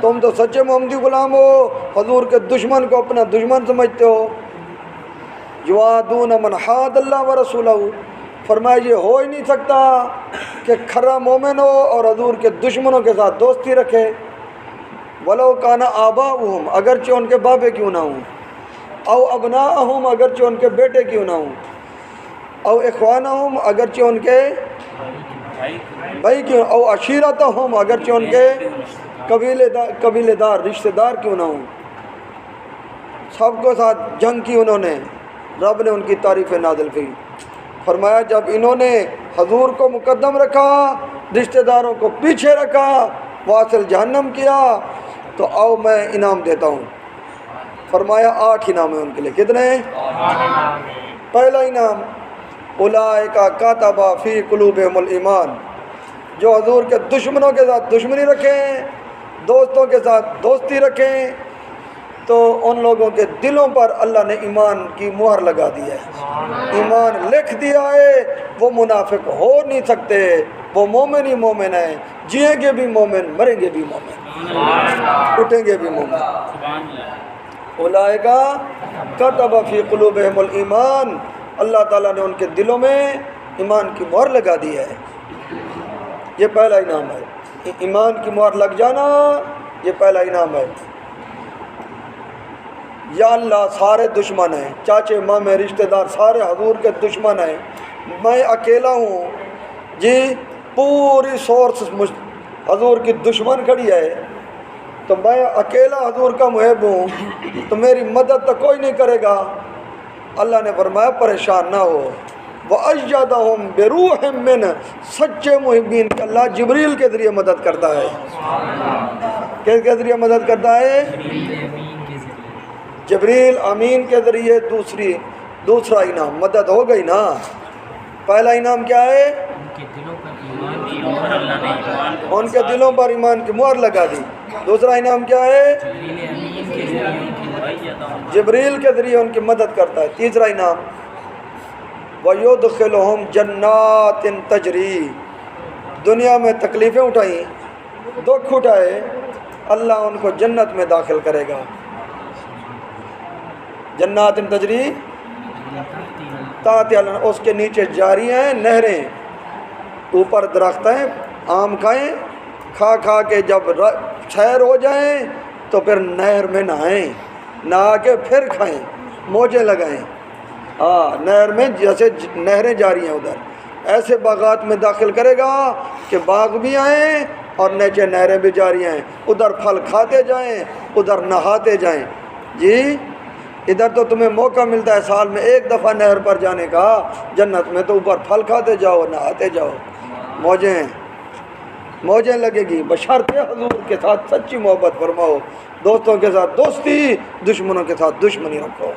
تم تو سچے محمدی غلام ہو، حضور کے دشمن کو اپنا دشمن سمجھتے ہو۔ یوادون من حاد اللہ و رسولہ، فرمایا یہ ہو ہی نہیں سکتا کہ کھرا مومن ہو اور حضور کے دشمنوں کے ساتھ دوستی رکھے۔ ولو کان آباؤہم، اگرچہ ان کے بابے کیوں نہ ہوں، او ابناءہم، اگرچہ ان کے بیٹے کیوں نہ ہوں، او اخوانہم، اگرچہ ان کے بھائی کیوں، او عشیرتہم، اگرچہ ان کے قبیلے دار رشتہ دار کیوں نہ ہوں، سب کو ساتھ جنگ کی انہوں نے۔ رب نے ان کی تعریف نازل کی، فرمایا جب انہوں نے حضور کو مقدم رکھا، رشتہ داروں کو پیچھے رکھا، واصل جہنم کیا، تو آؤ میں انعام دیتا ہوں۔ فرمایا 8 انعام ہیں ان کے لیے۔ کتنے؟ پہلا انعام اولئک کتب فی قلوبہم الایمان، جو حضور کے دشمنوں کے ساتھ دشمنی رکھیں، دوستوں کے ساتھ دوستی رکھیں، تو ان لوگوں کے دلوں پر اللہ نے ایمان کی مہر لگا دی ہے، ایمان لکھ دیا ہے۔ وہ منافق ہو نہیں سکتے، وہ مومن ہی مومن ہیں، جئیں گے بھی مومن، مریں گے بھی مومن، اٹھیں گے بھی مومن۔ اولئک کتب فی قلوبہم الایمان، اللہ تعالیٰ نے ان کے دلوں میں ایمان کی مہر لگا دی ہے۔ یہ پہلا انعام ہے، ایمان کی مہر لگ جانا، یہ پہلا انعام ہے۔ یا اللہ سارے دشمن ہیں، چاچے مامے رشتہ دار سارے حضور کے دشمن ہیں، میں اکیلا ہوں جی، پوری سورس حضور کی دشمن کھڑی ہے، تو میں اکیلا حضور کا محب ہوں، تو میری مدد تو کوئی نہیں کرے گا۔ اللہ نے فرمایا پریشان نہ ہو، وَأَيَّدَهُمْ بِرُوحٍ مِّنْهُ، سچے محبین کا اللہ جبریل کے ذریعے مدد کرتا ہے۔ کس کے ذریعے مدد کرتا ہے؟ جبریل امین کے ذریعے۔ دوسرا انعام مدد ہو گئی نا۔ پہلا انعام کیا ہے؟ ان کے دلوں پر ایمان کی مہر لگا دی۔ دوسرا انعام کیا ہے؟ جبریل کے ذریعے ان کی مدد کرتا ہے۔ تیسرا انعام وَيُدْخِلُهُمْ جَنَّاتٍ تَجْرِي، دنیا میں تکلیفیں اٹھائیں، دکھ اٹھائے، اللہ ان کو جنت میں داخل کرے گا۔ جنات تجری تحت الانہار، اس کے نیچے جاری ہیں نہریں، اوپر درخت ہیں، آم کھائیں، کھا کھا کے جب سیر ہو جائیں تو پھر نہر میں نہائیں، نہا کے پھر کھائیں، موجیں لگائیں۔ نہر میں جیسے نہریں جاری ہیں ادھر، ایسے باغات میں داخل کرے گا کہ باغ بھی آئیں اور نیچے نہریں بھی جاری ہیں، ادھر پھل کھاتے جائیں، ادھر نہاتے جائیں۔ جی ادھر تو تمہیں موقع ملتا ہے سال میں ایک دفعہ نہر پر جانے کا، جنت میں تو اوپر پھل کھاتے جاؤ، نہاتے جاؤ، موجیں لگے گی، بشرطے حضور کے ساتھ سچی محبت فرماؤ، دوستوں کے ساتھ دوستی، دشمنوں کے ساتھ دشمنی رکھو۔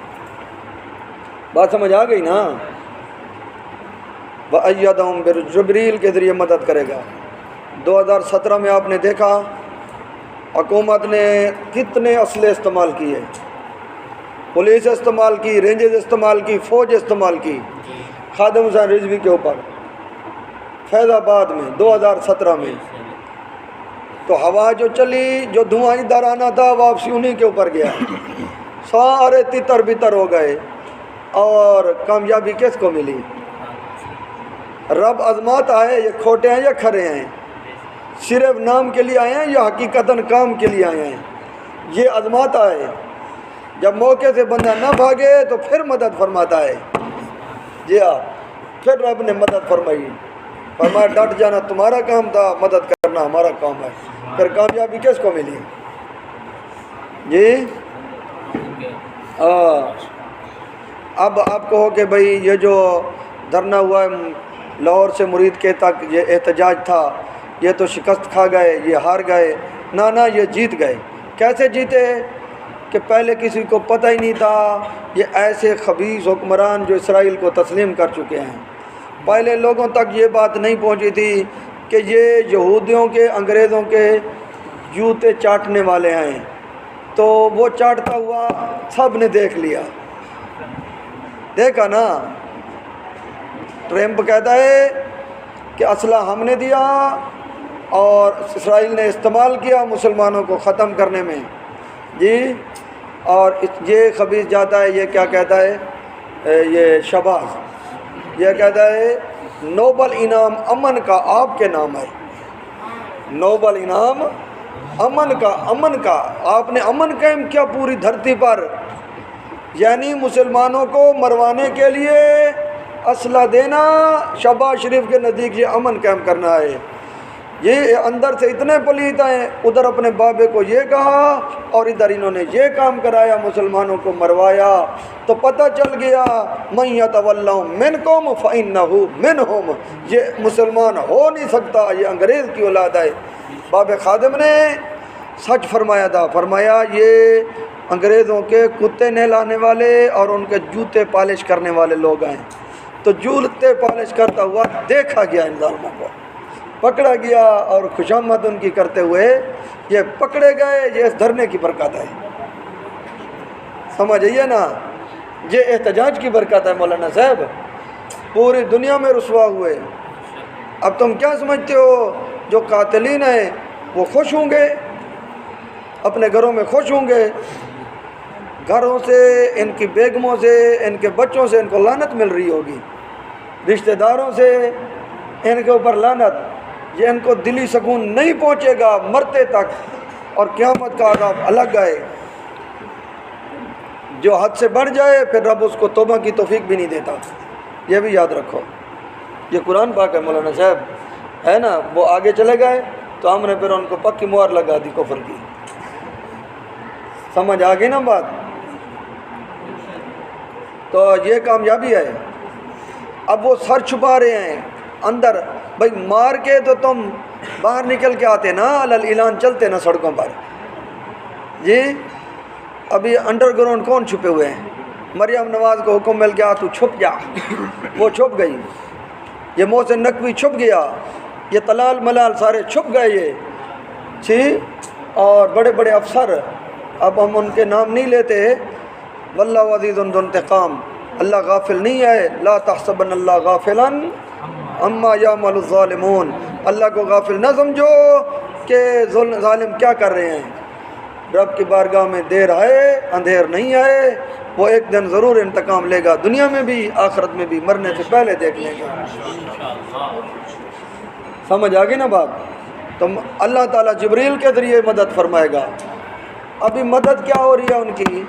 بات سمجھ آ گئی نا؟ وَأَيَّدَهُمْ بِجِبْرِیل کے ذریعے مدد کرے گا۔ 2017 میں آپ نے دیکھا حکومت نے کتنے اسلحے استعمال کیے، پولیس استعمال کی، رینجز استعمال کی، فوج استعمال کی خادم حسین رضوی کے اوپر فیض آباد میں 2017 میں۔ تو ہوا جو چلی، جو دھواں ادھر آنا تھا واپسی انہی کے اوپر گیا، سارے تتر بتر ہو گئے، اور کامیابی کس کو ملی؟ رب آزماتا ہے یہ کھوٹے ہیں یا کھرے ہیں، صرف نام کے لیے آئے ہیں یا حقیقتاً کام کے لیے آئے ہیں، یہ آزماتا ہے۔ جب موقع سے بندہ نہ بھاگے تو پھر مدد فرماتا ہے۔ جی ہاں، پھر رب نے مدد فرمائی، فرمایا ڈٹ جانا تمہارا کام تھا، مدد کرنا ہمارا کام ہے۔ پھر کامیابی کس کو ملی؟ جی اب آپ کہو کہ بھائی یہ جو دھرنا ہوا ہے لاہور سے مرید کے تک، یہ احتجاج تھا، یہ تو شکست کھا گئے، یہ ہار گئے۔ نہ یہ جیت گئے۔ کیسے جیتے؟ کہ پہلے کسی کو پتہ ہی نہیں تھا، یہ ایسے خبیث حکمران جو اسرائیل کو تسلیم کر چکے ہیں، پہلے لوگوں تک یہ بات نہیں پہنچی تھی کہ یہ یہودیوں کے، انگریزوں کے جوتے چاٹنے والے ہیں، تو وہ چاٹتا ہوا سب نے دیکھ لیا، دیکھا نا۔ ٹرمپ کہتا ہے کہ اسلحہ ہم نے دیا، اور اسرائیل نے استعمال کیا مسلمانوں کو ختم کرنے میں جی، اور یہ خبیث جاتا ہے، یہ کیا کہتا ہے، یہ شہباز یہ کہتا ہے نوبل انعام امن کا آپ کے نام ہے، نوبل انعام امن کا آپ نے امن قائم کیا پوری دھرتی پر، یعنی مسلمانوں کو مروانے کے لیے اسلحہ دینا، شہباز شریف کے نزدیک یہ امن قائم کرنا ہے۔ یہ اندر سے اتنے پلیت ہیں، ادھر اپنے بابے کو یہ کہا اور ادھر انہوں نے یہ کام کرایا، مسلمانوں کو مروایا۔ تو پتہ چل گیا من یتولہم منکم فإنہ منہم، یہ مسلمان ہو نہیں سکتا، یہ انگریز کی اولاد ہے۔ باب خادم نے سچ فرمایا تھا، فرمایا یہ انگریزوں کے کتے نہلانے والے اور ان کے جوتے پالش کرنے والے لوگ ہیں۔ تو جوتے پالش کرتا ہوا دیکھا گیا ان ظالموں کو، پکڑا گیا اور خوشامد ان کی کرتے ہوئے یہ پکڑے گئے۔ یہ اس دھرنے کی برکت ہے، سمجھ آئیے نا، یہ احتجاج کی برکت ہے مولانا صاحب، پوری دنیا میں رسوا ہوئے۔ اب تم کیا سمجھتے ہو جو قاتلین ہیں وہ خوش ہوں گے، اپنے گھروں میں خوش ہوں گے، گھروں سے، ان کی بیگموں سے، ان کے بچوں سے ان کو لعنت مل رہی ہوگی، رشتہ داروں سے ان کے اوپر لعنت، یہ ان کو دلی سکون نہیں پہنچے گا مرتے تک، اور قیامت کا عذاب الگ آئے۔ جو حد سے بڑھ جائے پھر رب اس کو توبہ کی توفیق بھی نہیں دیتا، یہ بھی یاد رکھو۔ یہ قرآن پاک ہے مولانا صاحب، ہے نا۔ وہ آگے چلے گئے تو ہم نے پھر ان کو پکی مہر لگا دی کفر کی، سمجھ آ گئی نا بات۔ تو یہ کامیابی ہے۔ اب وہ سر چھپا رہے ہیں اندر، بھائی مار کے تو تم باہر نکل کے آتے نا، اعلان چلتے نا سڑکوں پر جی۔ ابھی انڈر گراؤنڈ کون چھپے ہوئے ہیں؟ مریم نواز کو حکم مل گیا تو چھپ جا، وہ چھپ گئی۔ یہ محسن نقوی چھپ گیا، یہ طلال ملال سارے چھپ گئے یہ جی۔ اور بڑے بڑے افسر، اب ہم ان کے نام نہیں لیتے، واللہ عزیز ذو انتقام، اللہ غافل نہیں ہے، لا تحسبن اللہ غافلا اما یعمل الظالمون، اللہ کو غافل نہ سمجھو کہ ظالم کیا کر رہے ہیں۔ رب کی بارگاہ میں دیر آئے اندھیر نہیں آئے، وہ ایک دن ضرور انتقام لے گا، دنیا میں بھی آخرت میں بھی، مرنے سے پہلے دیکھ لے گا۔ سمجھ آگئی نا بات۔ تو اللہ تعالیٰ جبریل کے ذریعے مدد فرمائے گا۔ ابھی مدد کیا ہو رہی ہے ان کی؟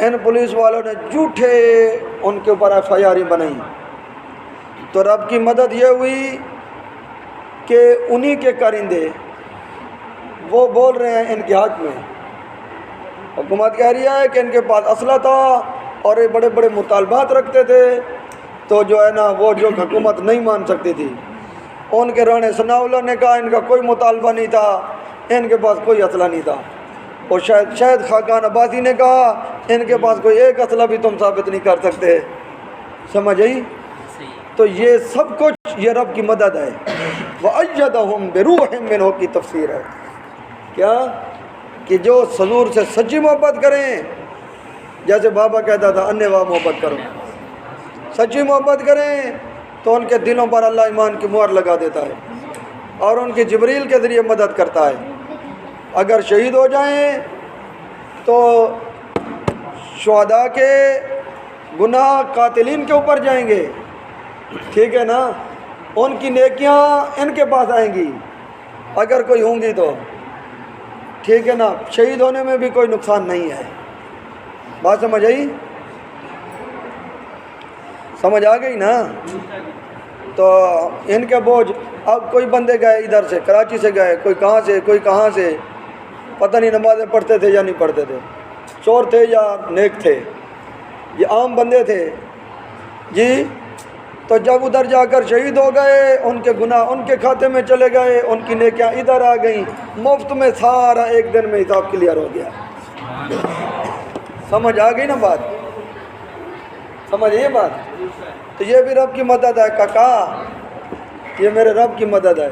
ان پولیس والوں نے جھوٹے ان کے اوپر FIR بنائی، تو رب کی مدد یہ ہوئی کہ انہی کے کرندے وہ بول رہے ہیں ان کے حق میں۔ حکومت کہہ رہی ہے کہ ان کے پاس اسلحہ تھا اور یہ بڑے بڑے مطالبات رکھتے تھے، تو جو ہے نا وہ جو حکومت نہیں مان سکتی تھی، ان کے رانے ثناء اللہ نے کہا ان کا کوئی مطالبہ نہیں تھا، ان کے پاس کوئی اسلحہ نہیں تھا، اور شاید خاقان عباسی نے کہا ان کے پاس کوئی ایک اسلحہ بھی تم ثابت نہیں کر سکتے۔ سمجھ آئی؟ تو یہ سب کچھ یہ رب کی مدد ہے۔ وَأَيَّدَهُمْ بِرُوحٍ مِّنْهُ کی تفسیر ہے کیا کہ جو حضور سے سچی محبت کریں، جیسے بابا کہتا تھا انوا محبت کرو، سچی محبت کریں تو ان کے دلوں پر اللہ ایمان کی مہر لگا دیتا ہے اور ان کی جبریل کے ذریعے مدد کرتا ہے۔ اگر شہید ہو جائیں تو شہداء کے گناہ قاتلین کے اوپر جائیں گے، ٹھیک ہے نا، ان کی نیکیاں ان کے پاس آئیں گی اگر کوئی ہوں گی تو، ٹھیک ہے نا۔ شہید ہونے میں بھی کوئی نقصان نہیں ہے، بات سمجھ آئی؟ سمجھ آ گئی نا۔ تو ان کے بوجھ، اب کوئی بندے گئے ادھر سے کراچی سے گئے، کوئی کہاں سے کوئی کہاں سے، پتہ نہیں نمازیں پڑھتے تھے یا نہیں پڑھتے تھے، چور تھے یا نیک تھے، یہ عام بندے تھے جی۔ تو جب ادھر جا کر شہید ہو گئے، ان کے گناہ ان کے کھاتے میں چلے گئے، ان کی نیکیاں ادھر آ گئیں، مفت میں سارا ایک دن میں حساب کلیئر ہو گیا۔ سمجھ آ گئی نا بات؟ سمجھ یہ بات؟ تو یہ بھی رب کی مدد ہے کاکا، یہ میرے رب کی مدد ہے۔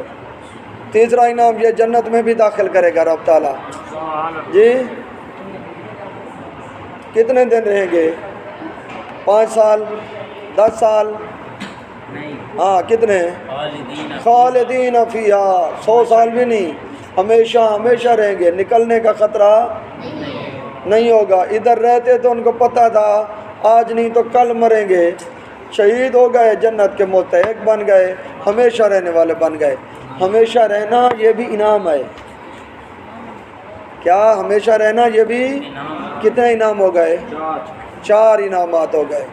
تیسرا انعام یہ جنت میں بھی داخل کرے گا رب تعالیٰ جی۔ کتنے دن رہیں گے؟ 5 سال 10 سال؟ ہاں کتنے؟ خالدین فیہا، 100 سال بھی نہیں، ہمیشہ ہمیشہ رہیں گے، نکلنے کا خطرہ نہیں ہوگا۔ ادھر رہتے تو ان کو پتہ تھا آج نہیں تو کل مریں گے، شہید ہو گئے، جنت کے مستحق بن گئے، ہمیشہ رہنے والے بن گئے۔ ہمیشہ رہنا یہ بھی انعام ہے۔ کیا ہمیشہ رہنا یہ بھی؟ کتنے انعام ہو گئے؟ 4 انعامات ہو گئے۔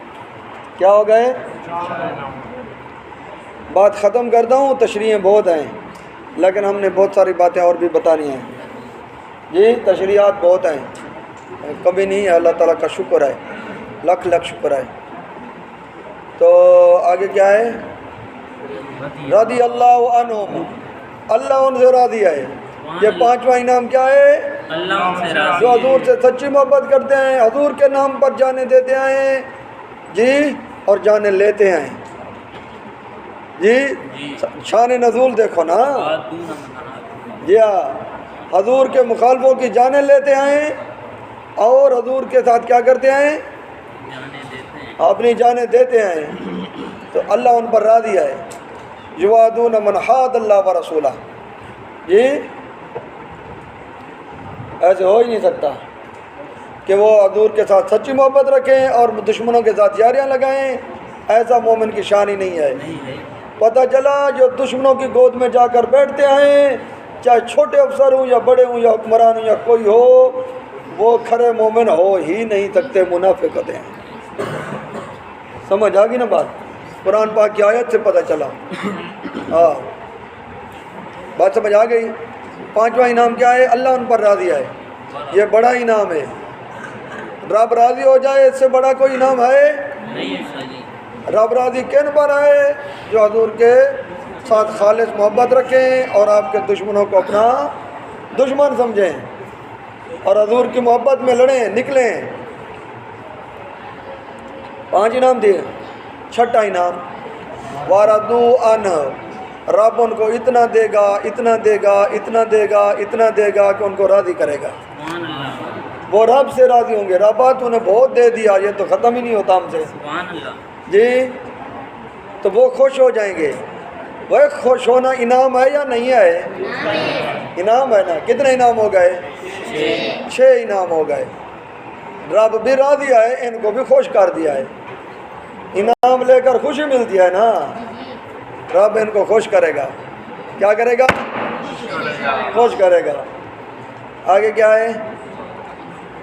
کیا ہو گئے؟ بات ختم کرتا ہوں، تشریحیں بہت ہیں لیکن ہم نے بہت ساری باتیں اور بھی بتانی ہیں جی، تشریحات بہت ہیں، کبھی نہیں ہے، اللہ تعالیٰ کا شکر ہے، لاکھ لاکھ شکر ہے۔ تو آگے کیا ہے؟ رضی اللہ عنہم، اللہ ان سے راضی ہے۔ یہ 5واں انعام کیا ہے؟ جو حضور سے سچی محبت کرتے ہیں، حضور کے نام پر جانے دیتے ہیں جی، اور جانے لیتے ہیں جی۔ شان نزول دیکھو نا جی، ہاں، حضور کے مخالفوں کی جانیں لیتے ہیں اور حضور کے ساتھ کیا کرتے ہیں؟ اپنی جانیں دیتے ہیں، تو اللہ ان پر راضی ہے۔ یوادون من حاد اللہ و رسولہ، جی ایسے ہو ہی نہیں سکتا کہ وہ حضور کے ساتھ سچی محبت رکھیں اور دشمنوں کے ساتھ یاریاں لگائیں، ایسا مومن کی شان ہی نہیں ہے۔ پتہ چلا جو دشمنوں کی گود میں جا کر بیٹھتے ہیں، چاہے چھوٹے افسر ہوں یا بڑے ہوں یا حکمران ہوں یا کوئی ہو، وہ کھرے مومن ہو ہی نہیں سکتے، منافق ہوتے ہیں۔ سمجھ آ گئی نا بات؟ قرآن پاک کی آیت سے پتہ چلا۔ ہاں بات سمجھ آ گئی؟ 5واں انعام کیا ہے؟ اللہ ان پر راضی ہے، یہ بڑا انعام ہے۔ رب راضی ہو جائے، اس سے بڑا کوئی انعام ہے؟ رب راضی کن پر ہے؟ جو حضور کے ساتھ خالص محبت رکھیں اور آپ کے دشمنوں کو اپنا دشمن سمجھیں اور حضور کی محبت میں لڑیں، نکلیں۔ 5 انعام دیے۔ 6واں انعام وَرَضُوا عَنْهُ، رب ان کو اتنا دے گا، اتنا دے گا، اتنا دے گا، اتنا دے گا کہ ان کو راضی کرے گا۔ وہ رب سے راضی ہوں گے، ربا تو نے بہت دے دیا، یہ تو ختم ہی نہیں ہوتا ہم سے جی، تو وہ خوش ہو جائیں گے۔ وہ خوش ہونا انعام ہے یا نہیں ہے؟ انعام ہے نا۔ کتنے انعام ہو گئے؟ 6 انعام ہو گئے۔ رب بھی راضی ہے، ان کو بھی خوش کر دیا ہے۔ انعام لے کر خوشی ملتی ہے نا، رب ان کو خوش کرے گا۔ کیا کرے گا؟ خوش کرے گا۔ آگے کیا ہے؟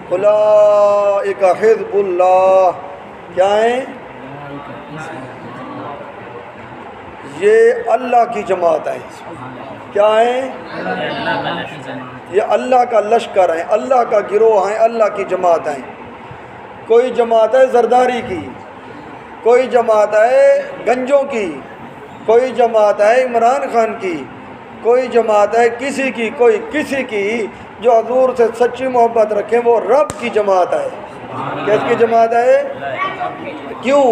اولئک حزب اللہ، کیا ہیں؟ یہ اللہ کی جماعت ہے۔ کیا ہیں؟ یہ اللہ کا لشکر ہے، اللہ کا گروہ ہیں، اللہ کی جماعت ہیں۔ کوئی جماعت ہے زرداری کی، کوئی جماعت ہے گنجوں کی، کوئی جماعت ہے عمران خان کی، کوئی جماعت ہے کسی کی، کوئی کسی کی۔ جو حضور سے سچی محبت رکھیں وہ رب کی جماعت ہے۔ کس کی جماعت ہے؟ کیوں؟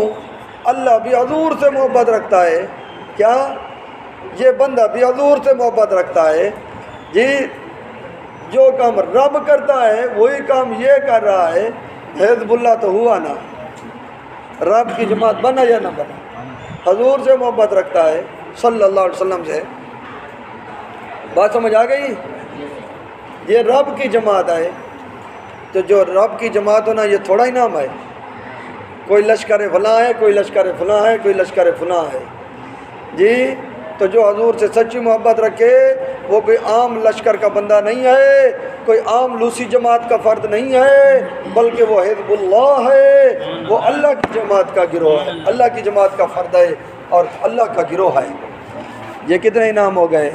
اللہ بھی حضور سے محبت رکھتا ہے، کیا یہ بندہ بھی حضور سے محبت رکھتا ہے جی۔ جو کام رب کرتا ہے وہی کام یہ کر رہا ہے۔ حزب اللہ تو ہوا نا، رب کی جماعت بنا یا نہ بنا؟ حضور سے محبت رکھتا ہے صلی اللہ علیہ وسلم سے۔ بات سمجھ آ گئی؟ یہ رب کی جماعت ہے، تو جو رب کی جماعت ہونا یہ تھوڑا انعام ہے؟ کوئی لشکر فلاں ہے، کوئی لشکر فلاں ہے، کوئی لشکر فلاں ہے جی۔ تو جو حضور سے سچی محبت رکھے وہ کوئی عام لشکر کا بندہ نہیں ہے، کوئی عام لوسی جماعت کا فرد نہیں ہے، بلکہ وہ حزب اللہ ہے، وہ اللہ کی جماعت کا گروہ ہے، اللہ کی جماعت کا فرد ہے اور اللہ کا گروہ ہے۔ یہ کتنے انعام ہو گئے؟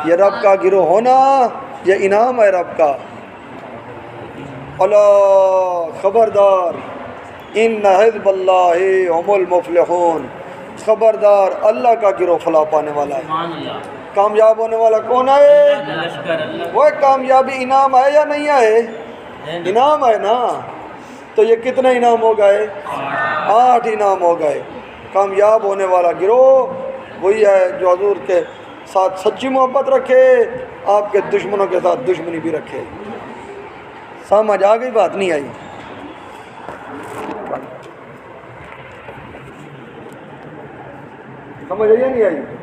یہ رب کا گروہ ہونا یہ انعام ہے رب کا۔ اللہ خبردار، ان حزب اللہ هم المفلحون، خبردار اللہ کا گروہ فلاح پانے والا ہے۔ کامیاب ہونے والا کون ہے؟ وہ کامیابی انعام ہے یا نہیں ہے؟ انعام ہے نا۔ تو یہ کتنے انعام ہو گئے؟ 8 انعام ہو گئے۔ کامیاب ہونے والا گروہ وہی ہے جو حضور کے ساتھ سچی محبت رکھے، آپ کے دشمنوں کے ساتھ دشمنی بھی رکھے۔ سمجھ آ گئی بات؟ نہیں آئی؟ سمجھ آئی یا نہیں آئی؟